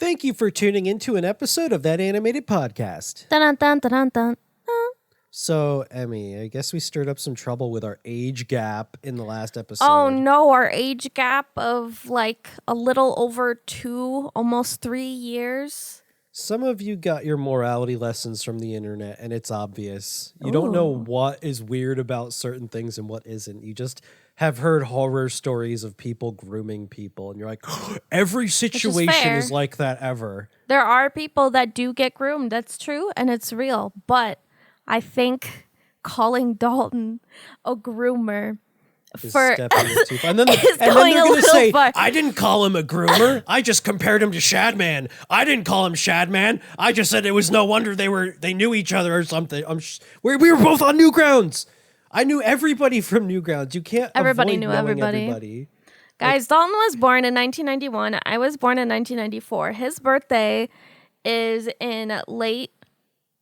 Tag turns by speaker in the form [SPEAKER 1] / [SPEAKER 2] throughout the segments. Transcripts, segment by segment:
[SPEAKER 1] Thank you for tuning into an episode of That Animated Podcast.
[SPEAKER 2] Dun, dun, dun, dun, dun.
[SPEAKER 1] So, Emmy, I guess we stirred up some trouble with our age gap in the last episode.
[SPEAKER 2] Oh no, our age gap of like a little over 2, almost 3 years.
[SPEAKER 1] Some of you got your morality lessons from the internet, and it's obvious. You don't know what is weird about certain things and what isn't. You just have heard horror stories of people grooming people, and you're like, every situation is like that ever.
[SPEAKER 2] There are people that do get groomed. That's true, and it's real. But I think calling Dalton a groomer for
[SPEAKER 1] and then they're going to say, far. I didn't call him a groomer. I just compared him to Shadman. I didn't call him Shadman. I just said it was no wonder they knew each other or something. We were both on Newgrounds. I knew everybody from Newgrounds. You can't
[SPEAKER 2] everybody
[SPEAKER 1] avoid
[SPEAKER 2] knew
[SPEAKER 1] knowing
[SPEAKER 2] everybody. Guys, Dalton was born in 1991. I was born in 1994. His birthday is in late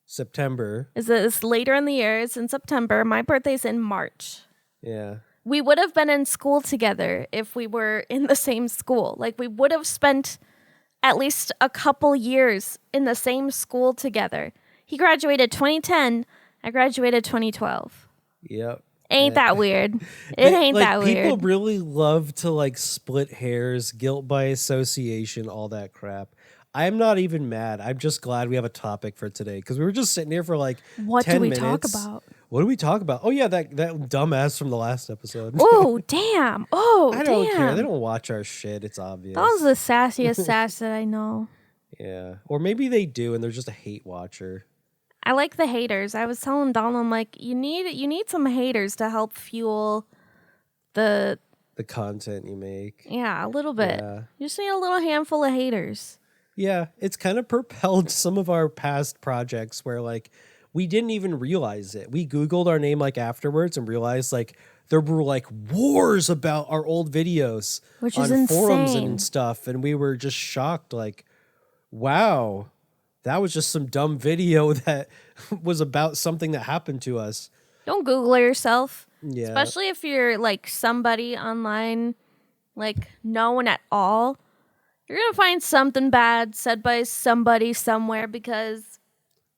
[SPEAKER 1] September.
[SPEAKER 2] It's later in the year. It's in September. My birthday's in March.
[SPEAKER 1] Yeah.
[SPEAKER 2] We would have been in school together if we were in the same school. Like, we would have spent at least a couple years in the same school together. He graduated 2010. I graduated 2012.
[SPEAKER 1] Yep.
[SPEAKER 2] Ain't that weird? It ain't that weird.
[SPEAKER 1] People really love to like split hairs, guilt by association, all that crap. I'm not even mad. I'm just glad we have a topic for today because we were just sitting here for like 10 minutes.
[SPEAKER 2] What do we talk about?
[SPEAKER 1] What do we talk about? Oh, yeah, that dumbass from the last episode.
[SPEAKER 2] Oh, damn.
[SPEAKER 1] I don't care. They don't watch our shit. It's obvious.
[SPEAKER 2] That was the sassiest sass that I know.
[SPEAKER 1] Yeah. Or maybe they do and they're just a hate watcher.
[SPEAKER 2] I like the haters. I was telling Donald, I'm like, you need some haters to help fuel the
[SPEAKER 1] content you make.
[SPEAKER 2] Yeah, a little bit.
[SPEAKER 1] Yeah.
[SPEAKER 2] You just need a little handful of haters.
[SPEAKER 1] Yeah, it's kind of propelled some of our past projects where like we didn't even realize it. We Googled our name like afterwards and realized like there were like wars about our old videos
[SPEAKER 2] which
[SPEAKER 1] on
[SPEAKER 2] is insane.
[SPEAKER 1] Forums and stuff. And we were just shocked like, wow, that was just some dumb video that was about something that happened to us.
[SPEAKER 2] Don't Google yourself.
[SPEAKER 1] Yeah.
[SPEAKER 2] Especially if you're like somebody online, like no one at all. You're going to find something bad said by somebody somewhere because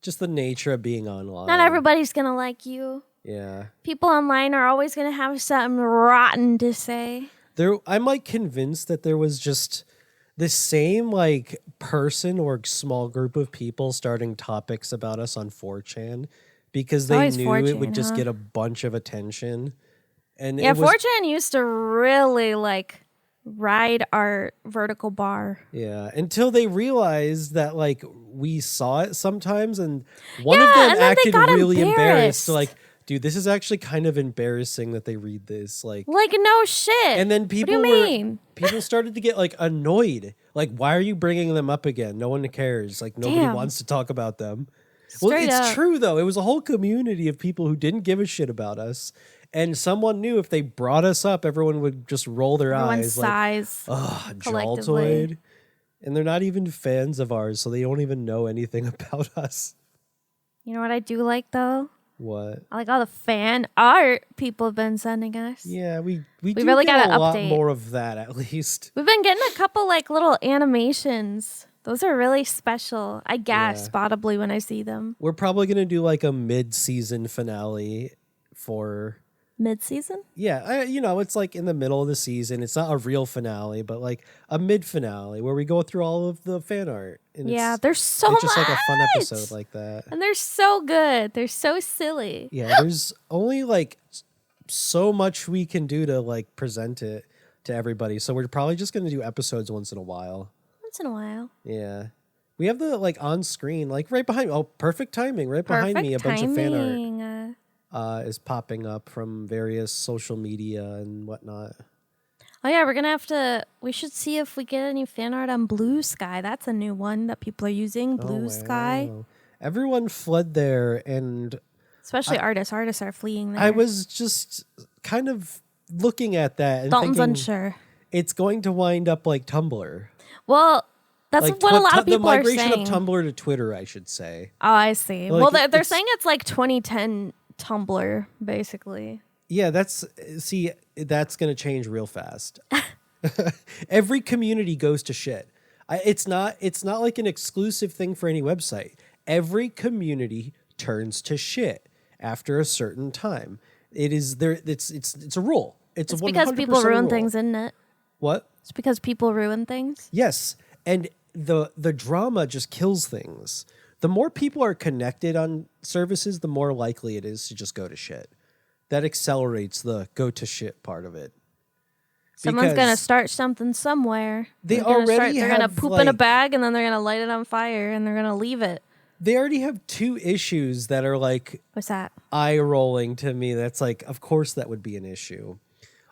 [SPEAKER 1] just the nature of being online.
[SPEAKER 2] Not everybody's going to like you.
[SPEAKER 1] Yeah.
[SPEAKER 2] People online are always going to have something rotten to say.
[SPEAKER 1] I'm like convinced that there was just the same like person or small group of people starting topics about us on 4chan because they knew 4chan, it would just get a bunch of attention. And
[SPEAKER 2] yeah, 4chan used to really like ride our vertical bar.
[SPEAKER 1] Yeah, until they realized that like we saw it sometimes and one of them acted really embarrassed. So, like, dude, this is actually kind of embarrassing that they read this. Like
[SPEAKER 2] no shit.
[SPEAKER 1] And then people started to get like annoyed. Like, why are you bringing them up again? No one cares. Like nobody wants to talk about them.
[SPEAKER 2] Straight
[SPEAKER 1] it's
[SPEAKER 2] up.
[SPEAKER 1] True though. It was a whole community of people who didn't give a shit about us. And someone knew if they brought us up, everyone would just roll their eyes
[SPEAKER 2] sighs
[SPEAKER 1] like, Jaltoid. And they're not even fans of ours, so they don't even know anything about us.
[SPEAKER 2] You know what I do like, though?
[SPEAKER 1] What?
[SPEAKER 2] I like all the fan art people have been sending us.
[SPEAKER 1] Yeah, we do
[SPEAKER 2] really
[SPEAKER 1] get
[SPEAKER 2] gotta
[SPEAKER 1] a lot
[SPEAKER 2] update.
[SPEAKER 1] more of that, at least.
[SPEAKER 2] We've been getting a couple, like, little animations. Those are really special. I gasp audibly when I see them.
[SPEAKER 1] We're probably going to do, like, a mid-season finale for...
[SPEAKER 2] Mid-season?
[SPEAKER 1] Yeah, it's like in the middle of the season. It's not a real finale, but like a mid-finale where we go through all of the fan art. And
[SPEAKER 2] there's so much.
[SPEAKER 1] It's just like a fun episode like that.
[SPEAKER 2] And they're so good. They're so silly.
[SPEAKER 1] Yeah, there's only like so much we can do to like present it to everybody. So we're probably just going to do episodes once in a while.
[SPEAKER 2] Once in a while.
[SPEAKER 1] Yeah. We have the like on screen, like right behind me. Oh, perfect timing. Right behind me, a bunch of fan art. Is popping up from various social media and whatnot.
[SPEAKER 2] Oh yeah, we should see if we get any fan art on Blue Sky. That's a new one that people are using, Blue Sky.
[SPEAKER 1] Everyone fled there and...
[SPEAKER 2] Especially artists. Artists are fleeing there.
[SPEAKER 1] I was just kind of looking at that and
[SPEAKER 2] Dalton's
[SPEAKER 1] thinking
[SPEAKER 2] unsure.
[SPEAKER 1] It's going to wind up like Tumblr.
[SPEAKER 2] Well... That's like what a lot of people are saying.
[SPEAKER 1] The migration of Tumblr to Twitter, I should say.
[SPEAKER 2] Oh, I see. Like, well, they're saying it's like 2010 Tumblr, basically.
[SPEAKER 1] Yeah, that's going to change real fast. Every community goes to shit. It's not like an exclusive thing for any website. Every community turns to shit after a certain time. It is there. It's a rule. It's a 100%
[SPEAKER 2] because people ruin
[SPEAKER 1] rule.
[SPEAKER 2] things, isn't it?
[SPEAKER 1] What?
[SPEAKER 2] It's because people ruin things.
[SPEAKER 1] Yes, and the drama just kills things. The more people are connected on services, the more likely it is to just go to shit. That accelerates the go to shit part of it.
[SPEAKER 2] Someone's going to start something somewhere.
[SPEAKER 1] They're
[SPEAKER 2] going
[SPEAKER 1] to
[SPEAKER 2] poop in a bag and then they're going to light it on fire and they're going to leave it.
[SPEAKER 1] They already have 2 issues that are like...
[SPEAKER 2] What's that?
[SPEAKER 1] Eye rolling to me. That's like, of course that would be an issue.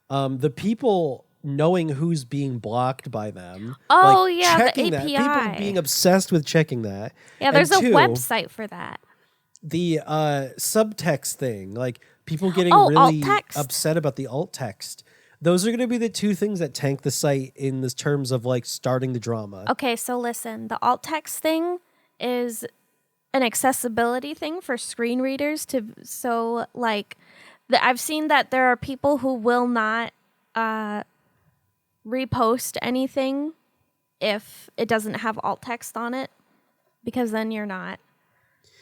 [SPEAKER 1] The people knowing who's being blocked by them.
[SPEAKER 2] Oh,
[SPEAKER 1] like
[SPEAKER 2] yeah,
[SPEAKER 1] checking
[SPEAKER 2] the API.
[SPEAKER 1] That. People being obsessed with checking that.
[SPEAKER 2] Yeah, there's a website for that.
[SPEAKER 1] The subtext thing, like people getting really
[SPEAKER 2] alt-text.
[SPEAKER 1] upset about the alt text. Those are going to be the 2 things that tank the site in the terms of like starting the drama.
[SPEAKER 2] Okay, so listen, the alt text thing is an accessibility thing for screen readers I've seen that there are people who will not repost anything if it doesn't have alt text on it, because then you're not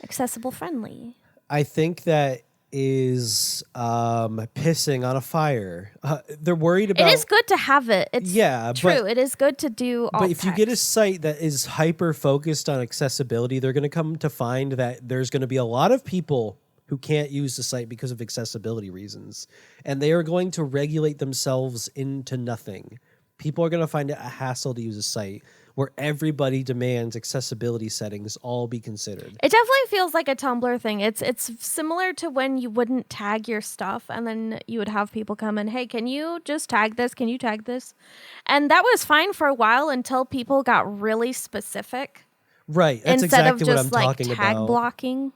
[SPEAKER 2] accessible friendly.
[SPEAKER 1] I think that is pissing on a fire. They're worried about...
[SPEAKER 2] It is good to have it. It's true. It is good to do alt
[SPEAKER 1] But if you get a site that is hyper focused on accessibility, they're going to come to find that there's going to be a lot of people who can't use the site because of accessibility reasons. And they are going to regulate themselves into nothing. People are going to find it a hassle to use a site where everybody demands accessibility settings all be considered.
[SPEAKER 2] It definitely feels like a Tumblr thing. It's similar to when you wouldn't tag your stuff and then you would have people come in, hey, can you just tag this? Can you tag this? And that was fine for a while until people got really specific.
[SPEAKER 1] Right. That's exactly what I'm talking about.
[SPEAKER 2] Instead of just tag blocking.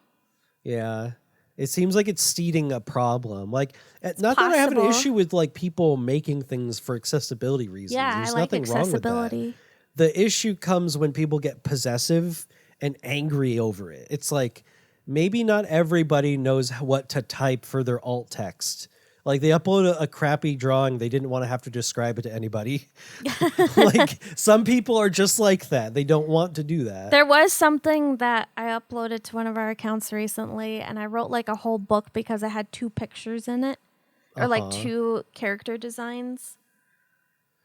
[SPEAKER 1] Yeah. It seems like it's seeding a problem. Like, not that I have an issue with like people making things for accessibility reasons.
[SPEAKER 2] Yeah,
[SPEAKER 1] There's
[SPEAKER 2] I like
[SPEAKER 1] nothing
[SPEAKER 2] accessibility.
[SPEAKER 1] Wrong with that. The issue comes when people get possessive and angry over it. It's like maybe not everybody knows what to type for their alt text. Like they upload a crappy drawing, they didn't want to have to describe it to anybody. Like some people are just like that. They don't want to do that.
[SPEAKER 2] There was something that I uploaded to one of our accounts recently, and I wrote like a whole book because I had 2 pictures in it, or like 2 character designs,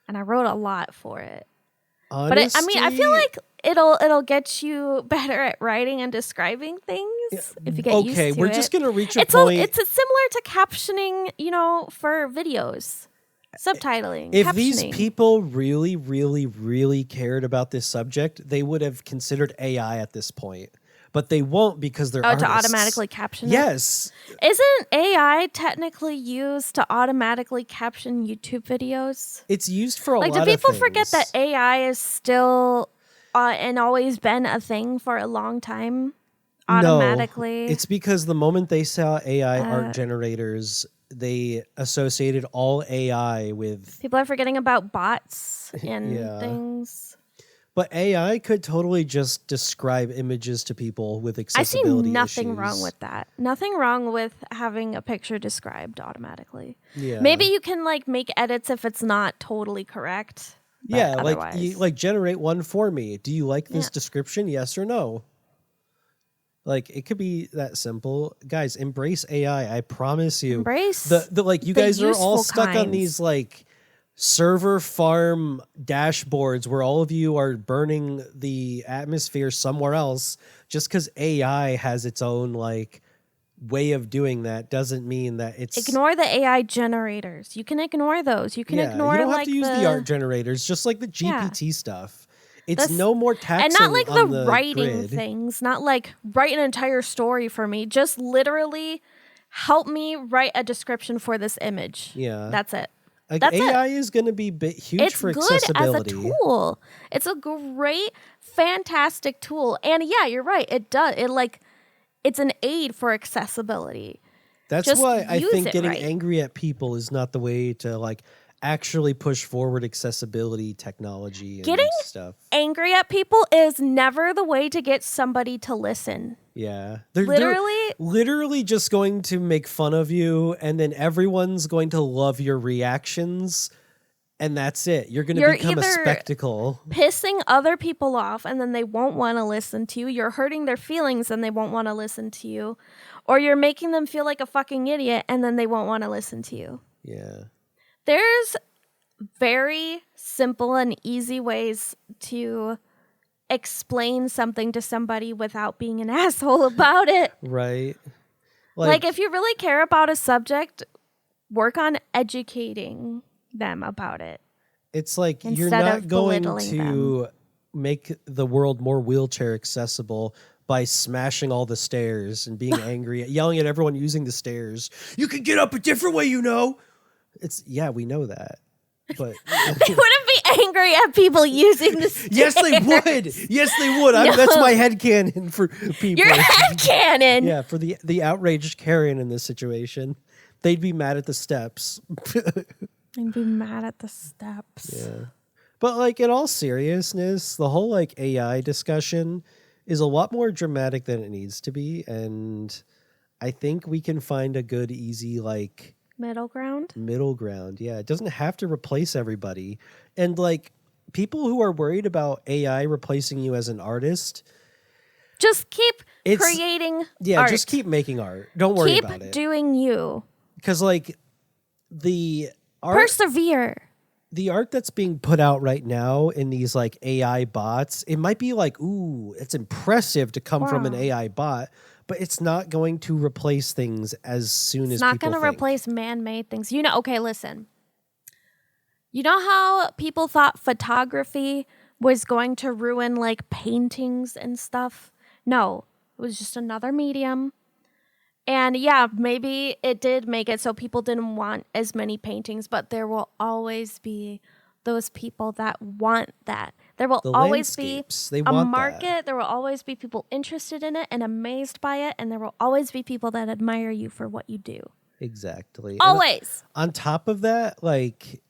[SPEAKER 2] and I wrote a lot for it.
[SPEAKER 1] Honesty,
[SPEAKER 2] But I feel like it'll get you better at writing and describing things if you get used to it.
[SPEAKER 1] Okay, we're just gonna reach a point.
[SPEAKER 2] It's similar to captioning, for videos, subtitling.
[SPEAKER 1] If
[SPEAKER 2] captioning.
[SPEAKER 1] these people really, really, really cared about this subject, they would have considered AI at this point. But they won't because they're artists.
[SPEAKER 2] To automatically caption it?
[SPEAKER 1] Yes.
[SPEAKER 2] Isn't AI technically used to automatically caption YouTube videos?
[SPEAKER 1] It's used for a lot of things.
[SPEAKER 2] Do people forget that AI is still and always been a thing for a long time? Automatically.
[SPEAKER 1] No, it's because the moment they saw AI art generators, they associated all AI with...
[SPEAKER 2] People are forgetting about bots and things.
[SPEAKER 1] But AI could totally just describe images to people with accessibility
[SPEAKER 2] I see nothing
[SPEAKER 1] issues.
[SPEAKER 2] wrong with that. Nothing wrong with having a picture described automatically.
[SPEAKER 1] Yeah.
[SPEAKER 2] Maybe you can make edits if it's not totally correct.
[SPEAKER 1] Yeah, like generate one for me. Do you like this description? Yes or no? Like it could be that simple. Guys, embrace AI. I promise you.
[SPEAKER 2] Embrace
[SPEAKER 1] you guys are all stuck on these server farm dashboards where all of you are burning the atmosphere somewhere else. Just because AI has its own way of doing that doesn't mean that it's...
[SPEAKER 2] Ignore the AI generators. You can ignore those. You can ignore
[SPEAKER 1] you don't have to use the art generators, just like the GPT stuff. It's no more taxing.
[SPEAKER 2] And not like
[SPEAKER 1] the
[SPEAKER 2] writing
[SPEAKER 1] grid.
[SPEAKER 2] things, not like write an entire story for me. Just literally help me write a description for this image.
[SPEAKER 1] Yeah.
[SPEAKER 2] That's it.
[SPEAKER 1] AI is going to be huge for accessibility.
[SPEAKER 2] It's good as a tool. It's a great, fantastic tool. And yeah, you're right. It does. It's an aid for accessibility.
[SPEAKER 1] That's why I think getting angry at people is not the way to actually push forward accessibility technology and stuff.
[SPEAKER 2] Getting angry at people is never the way to get somebody to listen.
[SPEAKER 1] Yeah. They're literally just going to make fun of you, and then everyone's going to love your reactions And that's it. You're going to become a spectacle.
[SPEAKER 2] Pissing other people off and then they won't want to listen to you. You're hurting their feelings and they won't want to listen to you. Or you're making them feel like a fucking idiot and then they won't want to listen to you.
[SPEAKER 1] Yeah.
[SPEAKER 2] There's very simple and easy ways to explain something to somebody without being an asshole about it.
[SPEAKER 1] Right.
[SPEAKER 2] Like if you really care about a subject, work on educating them about it.
[SPEAKER 1] It's like you're not going to make the world more wheelchair accessible by smashing all the stairs and being angry, yelling at everyone using the stairs. You can get up a different way, we know that. But
[SPEAKER 2] they wouldn't be angry at people using the stairs.
[SPEAKER 1] Yes, they would. Yes, they would. No. That's my headcanon for people.
[SPEAKER 2] Your headcanon.
[SPEAKER 1] Yeah, for the outraged Karen in this situation. They'd be mad at the steps.
[SPEAKER 2] I'd be mad at the steps.
[SPEAKER 1] Yeah. But like in all seriousness, the whole like AI discussion is a lot more dramatic than it needs to be. And I think we can find a good, easy, like
[SPEAKER 2] middle ground.
[SPEAKER 1] Yeah. It doesn't have to replace everybody. And like people who are worried about AI replacing you as an artist,
[SPEAKER 2] just keep creating
[SPEAKER 1] art. Just keep making art. Don't worry about it.
[SPEAKER 2] Keep doing you. Because
[SPEAKER 1] like the art,
[SPEAKER 2] persevere.
[SPEAKER 1] The art that's being put out right now in these like AI bots, it might be like, ooh, it's impressive to come from an AI bot, but it's not going to replace things as soon as people think. It's not going to
[SPEAKER 2] replace man-made things. Okay, listen. You know how people thought photography was going to ruin like paintings and stuff? No, it was just another medium. And yeah, maybe it did make it so people didn't want as many paintings, but there will always be those people that want that. There will always be a market. That. There will always be people interested in it and amazed by it. And there will always be people that admire you for what you do.
[SPEAKER 1] Exactly.
[SPEAKER 2] Always.
[SPEAKER 1] And on top of that, like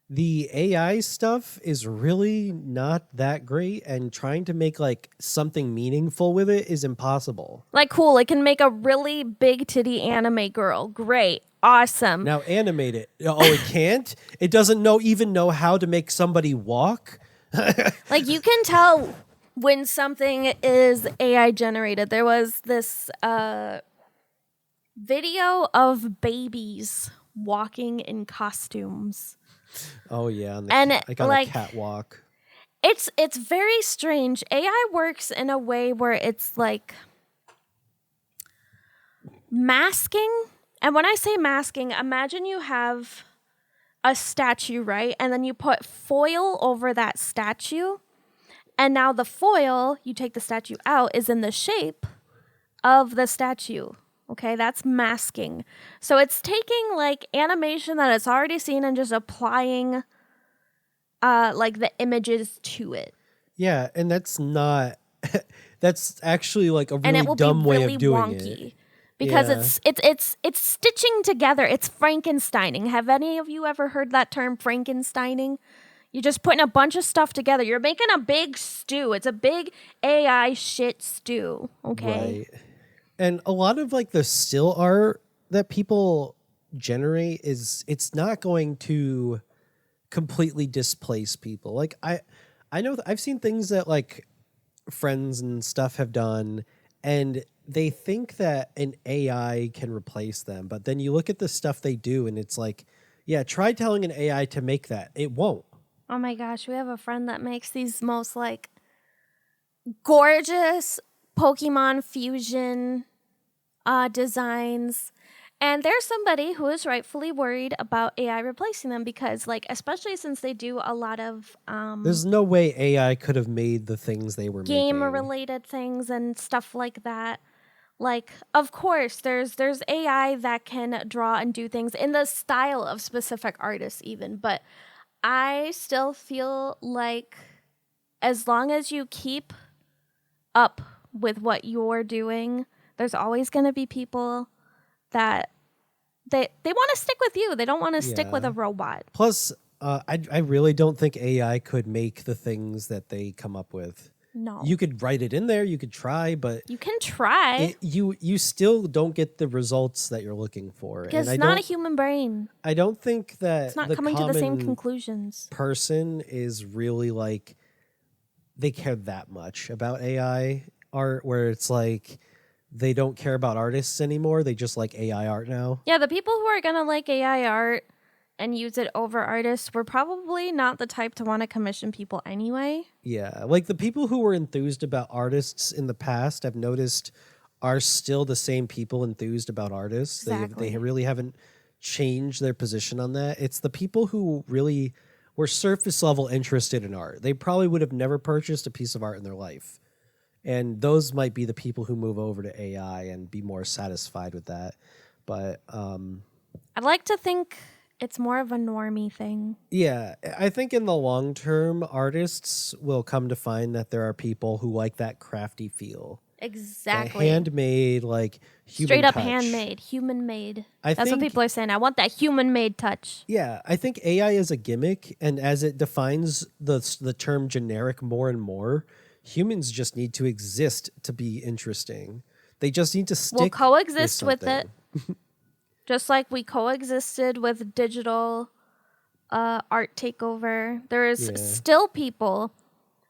[SPEAKER 1] the AI stuff is really not that great, and trying to make like something meaningful with it is impossible.
[SPEAKER 2] Like, cool, it can make a really big titty anime girl. Great. Awesome.
[SPEAKER 1] Now animate it. Oh, it can't? It doesn't even know how to make somebody walk?
[SPEAKER 2] Like, you can tell when something is AI generated. There was this video of babies walking in costumes.
[SPEAKER 1] Oh yeah, on the catwalk.
[SPEAKER 2] It's very strange. AI works in a way where it's like masking. And when I say masking, imagine you have a statue, right? And then you put foil over that statue. And now the foil, you take the statue out, is in the shape of the statue. Okay, that's masking. So it's taking like animation that it's already seen and just applying like the images to it.
[SPEAKER 1] Yeah, and that's not that's actually like a really dumb way of doing it.
[SPEAKER 2] Because it's stitching together. It's Frankensteining. Have any of you ever heard that term, Frankensteining? You're just putting a bunch of stuff together. You're making a big stew. It's a big AI shit stew. Okay.
[SPEAKER 1] Right. And a lot of like the still art that people generate it's not going to completely displace people. Like I know I've seen things that like friends and stuff have done, and they think that an AI can replace them. But then you look at the stuff they do and it's like, yeah, try telling an AI to make that. It won't.
[SPEAKER 2] Oh my gosh, we have a friend that makes these most like gorgeous Pokemon fusion designs, and there's somebody who is rightfully worried about AI replacing them because, like, especially since they do a lot of
[SPEAKER 1] there's no way AI could have made the things they were
[SPEAKER 2] game
[SPEAKER 1] making.
[SPEAKER 2] related things and stuff like that. Like, of course, there's AI that can draw and do things in the style of specific artists even, but I still feel like as long as you keep up with what you're doing, there's always going to be people that they want to stick with you. They don't want to stick with a robot.
[SPEAKER 1] Plus, I really don't think AI could make the things that they come up with.
[SPEAKER 2] No.
[SPEAKER 1] You could write it in there. You could try, but
[SPEAKER 2] you can try.
[SPEAKER 1] You still don't get the results that you're looking for.
[SPEAKER 2] Because it's not a human brain.
[SPEAKER 1] I don't think that
[SPEAKER 2] it's not coming to the same conclusions.
[SPEAKER 1] Person is really like they care that much about AI art, where it's like they don't care about artists anymore. They just like AI art now.
[SPEAKER 2] Yeah, the people who are gonna like AI art and use it over artists were probably not the type to want to commission people anyway.
[SPEAKER 1] Yeah, like the people who were enthused about artists in the past, I've noticed, are still the same people enthused about artists.
[SPEAKER 2] Exactly.
[SPEAKER 1] They really haven't changed their position on that. It's the people who really were surface level interested in art. They probably would have never purchased a piece of art in their life. And those might be the people who move over to AI and be more satisfied with that. But
[SPEAKER 2] I'd like to think it's more of a normie thing.
[SPEAKER 1] yeah, I think in the long term, artists will come to find that there are people who like that crafty feel.
[SPEAKER 2] Exactly.
[SPEAKER 1] That handmade, like human
[SPEAKER 2] straight up
[SPEAKER 1] touch.
[SPEAKER 2] handmade, human made. That's
[SPEAKER 1] think,
[SPEAKER 2] what people are saying. I want that human made touch.
[SPEAKER 1] Yeah, I think AI is a gimmick, and as it defines the term generic more and more, humans just need to exist to be interesting. They just need to stick.
[SPEAKER 2] We'll coexist with it. Just like we coexisted with digital art takeover. There is still people,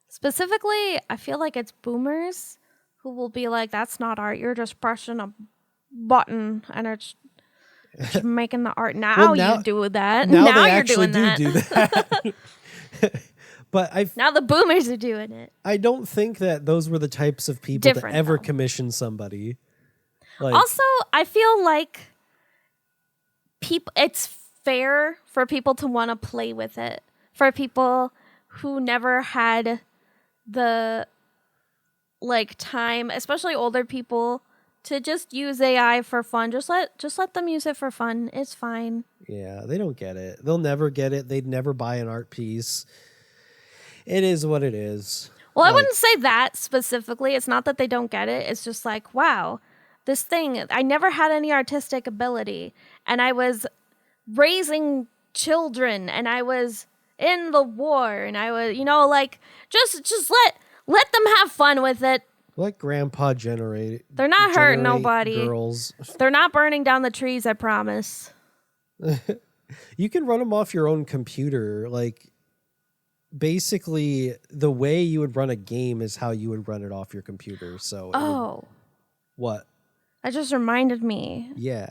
[SPEAKER 2] specifically, I feel like it's boomers, who will be like, that's not art. You're just pressing a button and it's making the art. Now you do that. Now you're doing that.
[SPEAKER 1] Do that. But
[SPEAKER 2] now the boomers are doing it.
[SPEAKER 1] I don't think that those were the types of people that ever commissioned somebody. Like,
[SPEAKER 2] also, I feel like it's fair for people to want to play with it. For people who never had the time, especially older people, to just use AI for fun. Just let them use it for fun. It's fine.
[SPEAKER 1] Yeah, they don't get it. They'll never get it. They'd never buy an art piece. It is what it is.
[SPEAKER 2] Well, I wouldn't say that specifically. It's not that they don't get it. It's just like, wow, this thing, I never had any artistic ability. And I was raising children and I was in the war and I was, just let them have fun with it.
[SPEAKER 1] Let grandpa generate.
[SPEAKER 2] They're not hurting nobody.
[SPEAKER 1] Girls.
[SPEAKER 2] They're not burning down the trees, I promise.
[SPEAKER 1] You can run them off your own computer. Basically, the way you would run a game is how you would run it off your computer. So, what?
[SPEAKER 2] That just reminded me.
[SPEAKER 1] Yeah.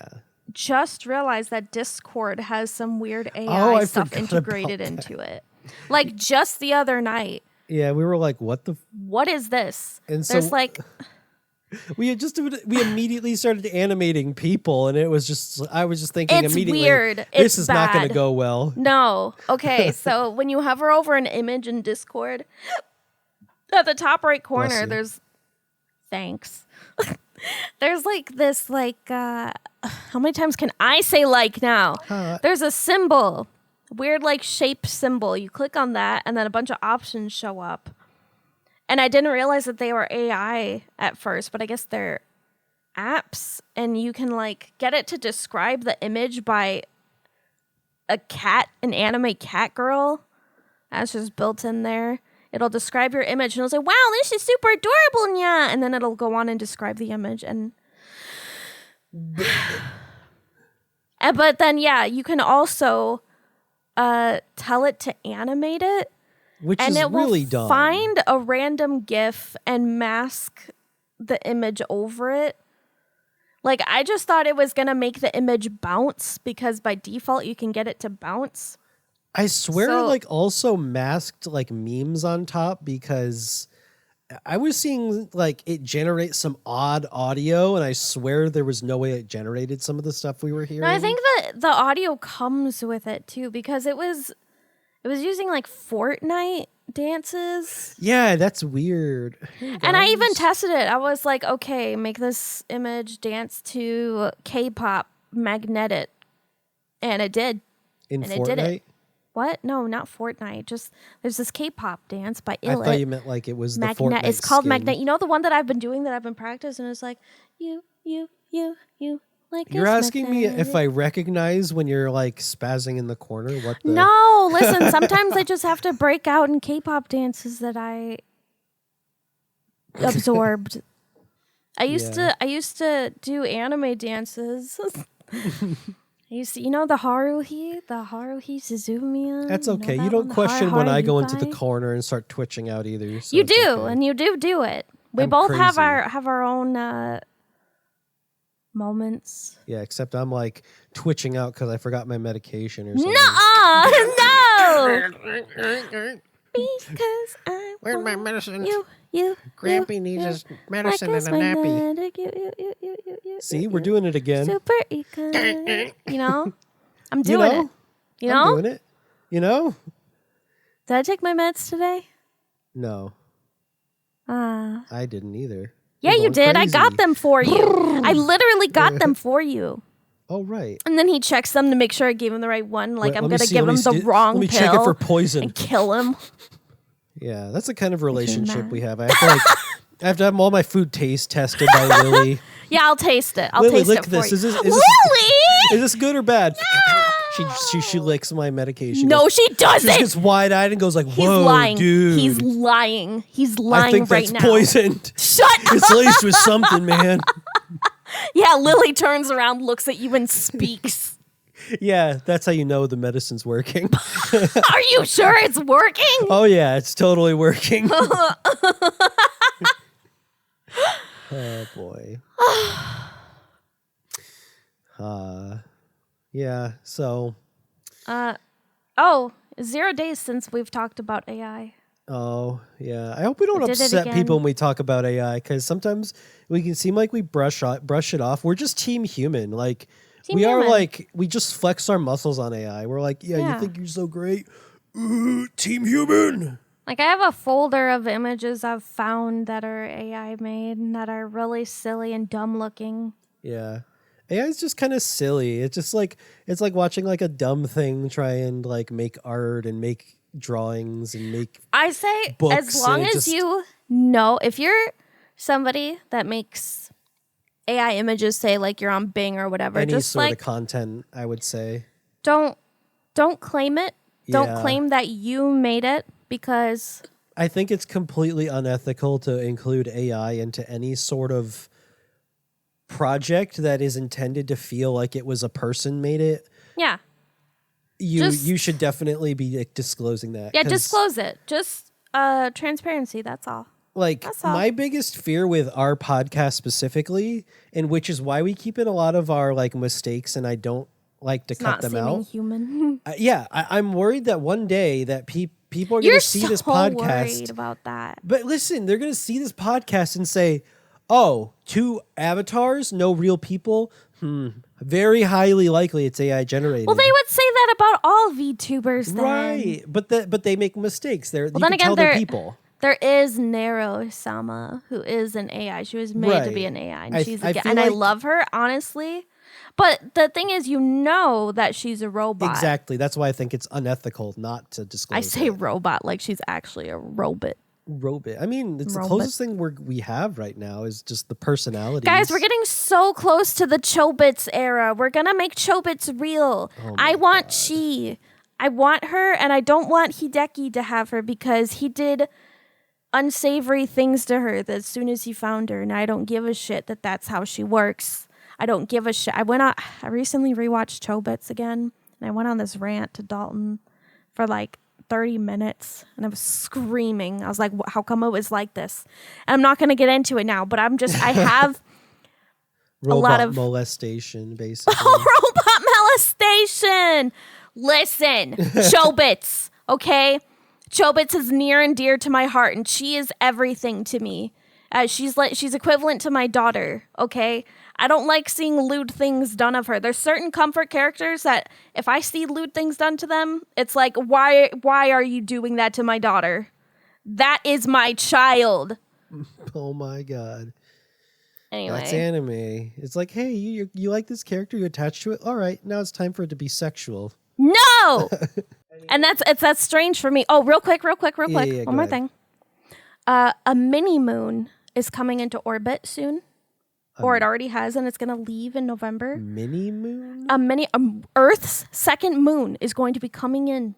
[SPEAKER 2] Just realized that Discord has some weird AI stuff integrated into it. Like just the other night.
[SPEAKER 1] Yeah, we were like, what
[SPEAKER 2] is this?
[SPEAKER 1] And
[SPEAKER 2] there's
[SPEAKER 1] so we immediately started animating people, and it was just, I was just thinking
[SPEAKER 2] it's
[SPEAKER 1] immediately,
[SPEAKER 2] weird.
[SPEAKER 1] This is not going to go well.
[SPEAKER 2] No. Okay, so when you hover over an image in Discord, at the top right corner, there's thanks. There's this how many times can I say now? There's a symbol, weird shaped symbol. You click on that, and then a bunch of options show up. And I didn't realize that they were AI at first, but I guess they're apps, and you can get it to describe the image by a cat, an anime cat girl. That's just built in there. It'll describe your image, and it'll say, wow, this is super adorable, yeah. And then it'll go on and describe the image. But then, you can also tell it to animate it.
[SPEAKER 1] Which is really dumb.
[SPEAKER 2] Find a random GIF and mask the image over it. I just thought it was going to make the image bounce, because by default you can get it to bounce.
[SPEAKER 1] I swear it also masked memes on top, because I was seeing it generate some odd audio, and I swear there was no way it generated some of the stuff we were hearing.
[SPEAKER 2] No, I think that the audio comes with it too, because it was using Fortnite dances.
[SPEAKER 1] Yeah, that's weird. Hey,
[SPEAKER 2] and I even tested it. I was like, okay, make this image dance to K-pop Magnetic. And it did.
[SPEAKER 1] In
[SPEAKER 2] and
[SPEAKER 1] Fortnite?
[SPEAKER 2] It did it. What? No, not Fortnite. Just there's this K-pop dance by Illit.
[SPEAKER 1] I thought you meant it was the Fortnite
[SPEAKER 2] It's called
[SPEAKER 1] skin.
[SPEAKER 2] Magnet. You know the one that I've been doing, that I've been practicing? It's like, you.
[SPEAKER 1] You're asking me if I recognize when you're spazzing in the corner? What the?
[SPEAKER 2] No, listen, sometimes I just have to break out in K-pop dances that I absorbed. I used to do anime dances. I used to, the Haruhi Suzumiya.
[SPEAKER 1] That's okay. You don't
[SPEAKER 2] one?
[SPEAKER 1] question when I go into the
[SPEAKER 2] Haruhi?
[SPEAKER 1] corner and start twitching out either. So
[SPEAKER 2] You
[SPEAKER 1] it's
[SPEAKER 2] do,
[SPEAKER 1] okay.
[SPEAKER 2] and you do it. We
[SPEAKER 1] I'm
[SPEAKER 2] both have
[SPEAKER 1] crazy.
[SPEAKER 2] our own moments.
[SPEAKER 1] Yeah, except I'm like twitching out because I forgot my medication or something.
[SPEAKER 2] No. Because I
[SPEAKER 3] Where's my
[SPEAKER 2] want
[SPEAKER 3] medicine?
[SPEAKER 2] you.
[SPEAKER 3] Grampy needs his medicine and a nappy.
[SPEAKER 1] See, we're doing it again.
[SPEAKER 2] Super econ. I'm doing it.
[SPEAKER 1] I'm doing it.
[SPEAKER 2] Did I take my meds today?
[SPEAKER 1] No,
[SPEAKER 2] Ah.
[SPEAKER 1] I didn't either.
[SPEAKER 2] Yeah,
[SPEAKER 1] You're
[SPEAKER 2] you
[SPEAKER 1] going
[SPEAKER 2] did. I
[SPEAKER 1] crazy.
[SPEAKER 2] got them for you. I literally got them for you.
[SPEAKER 1] Oh, right.
[SPEAKER 2] And then he checks them to make sure I gave him the right one. Like,
[SPEAKER 1] Wait,
[SPEAKER 2] I'm
[SPEAKER 1] let me
[SPEAKER 2] going to
[SPEAKER 1] see,
[SPEAKER 2] give
[SPEAKER 1] let
[SPEAKER 2] him
[SPEAKER 1] me
[SPEAKER 2] the
[SPEAKER 1] see-
[SPEAKER 2] wrong
[SPEAKER 1] Let me
[SPEAKER 2] pill
[SPEAKER 1] check it for poison.
[SPEAKER 2] and kill him.
[SPEAKER 1] Yeah, that's the kind of relationship
[SPEAKER 2] mad.
[SPEAKER 1] we have. I have to have all my food taste tested by Lily.
[SPEAKER 2] Yeah, I'll taste it. I'll
[SPEAKER 1] Lily,
[SPEAKER 2] taste
[SPEAKER 1] lick
[SPEAKER 2] it for
[SPEAKER 1] this.
[SPEAKER 2] you.
[SPEAKER 1] Is
[SPEAKER 2] Lily!
[SPEAKER 1] this good or bad? She licks my medication.
[SPEAKER 2] No,
[SPEAKER 1] goes,
[SPEAKER 2] she
[SPEAKER 1] She
[SPEAKER 2] doesn't.
[SPEAKER 1] just gets wide-eyed and goes like,
[SPEAKER 2] He's
[SPEAKER 1] "Whoa,
[SPEAKER 2] lying.
[SPEAKER 1] dude!
[SPEAKER 2] He's lying. He's
[SPEAKER 1] I
[SPEAKER 2] lying
[SPEAKER 1] think
[SPEAKER 2] right
[SPEAKER 1] that's
[SPEAKER 2] now.
[SPEAKER 1] poisoned.
[SPEAKER 2] Shut up.
[SPEAKER 1] It's laced with something, man."
[SPEAKER 2] Yeah, Lily turns around, looks at you, and speaks.
[SPEAKER 1] Yeah, that's how you know the medicine's working.
[SPEAKER 2] Are you sure it's working?
[SPEAKER 1] Oh yeah, it's totally working. Oh boy. Yeah, so
[SPEAKER 2] 0 days since we've talked about AI.
[SPEAKER 1] oh yeah. I hope we don't
[SPEAKER 2] I did it
[SPEAKER 1] upset
[SPEAKER 2] again.
[SPEAKER 1] people when we talk about AI because sometimes we can seem like we brush it off. We're just team human. Like
[SPEAKER 2] Team
[SPEAKER 1] we are
[SPEAKER 2] human.
[SPEAKER 1] like we just flex our muscles on AI. We're like, yeah,
[SPEAKER 2] Yeah.
[SPEAKER 1] you think you're so great? Ooh, team human.
[SPEAKER 2] Like, I have a folder of images I've found that are AI made and that are really silly and dumb looking.
[SPEAKER 1] Yeah. AI is just kind of silly. It's just like it's like watching like a dumb thing try and like make art and make drawings and make
[SPEAKER 2] I say,
[SPEAKER 1] books,
[SPEAKER 2] as long
[SPEAKER 1] and it
[SPEAKER 2] as
[SPEAKER 1] just-
[SPEAKER 2] you know, if you're somebody that makes AI images, say like you're on Bing or whatever,
[SPEAKER 1] any
[SPEAKER 2] just
[SPEAKER 1] sort
[SPEAKER 2] like
[SPEAKER 1] of content, I would say.
[SPEAKER 2] don't claim it. Don't
[SPEAKER 1] Yeah.
[SPEAKER 2] claim that you made it because
[SPEAKER 1] I think it's completely unethical to include AI into any sort of project that is intended to feel like it was a person made it.
[SPEAKER 2] yeah.
[SPEAKER 1] You should definitely be like, disclosing that.
[SPEAKER 2] Yeah,
[SPEAKER 1] 'cause,
[SPEAKER 2] disclose it. Just transparency, that's all.
[SPEAKER 1] Like
[SPEAKER 2] That's all.
[SPEAKER 1] my biggest fear with our podcast specifically, and which is why we keep in a lot of our like mistakes, and I don't like to
[SPEAKER 2] It's
[SPEAKER 1] cut
[SPEAKER 2] not
[SPEAKER 1] them
[SPEAKER 2] seeming
[SPEAKER 1] out.
[SPEAKER 2] human.
[SPEAKER 1] I'm worried that one day that people are going
[SPEAKER 2] You're
[SPEAKER 1] to see
[SPEAKER 2] so
[SPEAKER 1] this
[SPEAKER 2] worried
[SPEAKER 1] podcast.
[SPEAKER 2] about that.
[SPEAKER 1] But listen, they're going to see this podcast and say, "Oh, 2 avatars, no real people. Very highly likely it's AI generated."
[SPEAKER 2] Well, they would say that about all VTubers then.
[SPEAKER 1] right, but they make mistakes. You
[SPEAKER 2] then
[SPEAKER 1] can
[SPEAKER 2] again,
[SPEAKER 1] tell they're
[SPEAKER 2] they're-
[SPEAKER 1] people.
[SPEAKER 2] There is Nero-sama, who is an AI. She was made to be
[SPEAKER 1] Right.
[SPEAKER 2] an AI, and
[SPEAKER 1] I
[SPEAKER 2] she's
[SPEAKER 1] feel
[SPEAKER 2] and I
[SPEAKER 1] like-
[SPEAKER 2] love her, honestly. But the thing is, you know that she's a robot.
[SPEAKER 1] Exactly. That's why I think it's unethical not to disclose.
[SPEAKER 2] I say
[SPEAKER 1] it.
[SPEAKER 2] robot like she's actually a robot.
[SPEAKER 1] Robot. I mean, it's the
[SPEAKER 2] Robot.
[SPEAKER 1] closest thing we have right now is just the personality.
[SPEAKER 2] Guys, we're getting so close to the Chobits era. We're gonna make Chobits real. I want Chi. I want her, and I don't want Hideki to have her because he did unsavory things to her as soon as he found her, and I don't give a shit that that's how she works. I don't give a shit. I recently rewatched Chobits again, and I went on this rant to Dalton for like 30 minutes, and I was screaming. I was like, how come it was like this? And I'm not going to get into it now, but I have
[SPEAKER 1] robot
[SPEAKER 2] lot of-
[SPEAKER 1] molestation, basically.
[SPEAKER 2] robot molestation. Listen, Chobits, okay? Chobits is near and dear to my heart, and she is everything to me. She's equivalent to my daughter, okay? I don't like seeing lewd things done of her. There's certain comfort characters that if I see lewd things done to them, it's like, why are you doing that to my daughter? That is my child.
[SPEAKER 1] Oh my god.
[SPEAKER 2] Anyway.
[SPEAKER 1] That's anime. It's like, hey, you like this character, you attached to it? All right, now it's time for it to be sexual.
[SPEAKER 2] No! And that's strange for me. Oh, real quick.
[SPEAKER 1] Yeah,
[SPEAKER 2] One
[SPEAKER 1] go
[SPEAKER 2] more
[SPEAKER 1] ahead.
[SPEAKER 2] thing. A mini moon is coming into orbit soon. Or it already has, and it's going to leave in November.
[SPEAKER 1] Mini moon?
[SPEAKER 2] Earth's second moon is going to be coming in.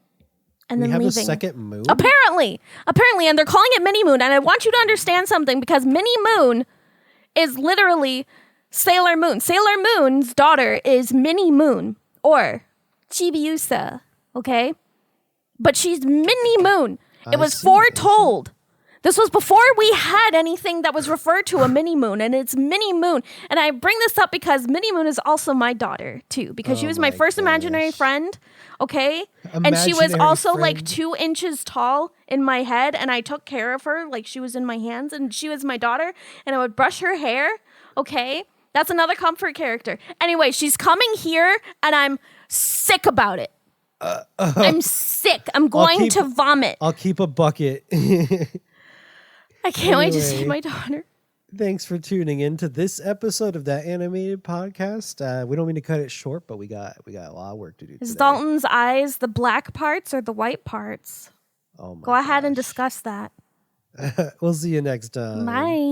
[SPEAKER 2] and
[SPEAKER 1] we
[SPEAKER 2] then
[SPEAKER 1] have
[SPEAKER 2] leaving.
[SPEAKER 1] a second moon?
[SPEAKER 2] Apparently, and they're calling it Mini Moon. And I want you to understand something, because Mini Moon is literally Sailor Moon. Sailor Moon's daughter is Mini Moon, or Chibiusa, okay? But she's Mini Moon. It was foretold. This was before we had anything that was referred to a Mini Moon, and it's Mini Moon. And I bring this up because Mini Moon is also my daughter, too, because she was my first imaginary friend, okay? And she was also like 2 inches tall in my head, and I took care of her like she was in my hands, and she was my daughter, and I would brush her hair, okay? That's another comfort character. Anyway, she's coming here, and I'm sick about it. I'm sick. I'm going to vomit.
[SPEAKER 1] I'll keep a bucket.
[SPEAKER 2] I can't wait to see my daughter.
[SPEAKER 1] Thanks for tuning in to this episode of That Animated Podcast. We don't mean to cut it short, but we got a lot of work to do.
[SPEAKER 2] Is Dalton's eyes the black parts or the white parts?
[SPEAKER 1] Oh my
[SPEAKER 2] Go ahead and discuss that.
[SPEAKER 1] We'll see you next time.
[SPEAKER 2] Bye.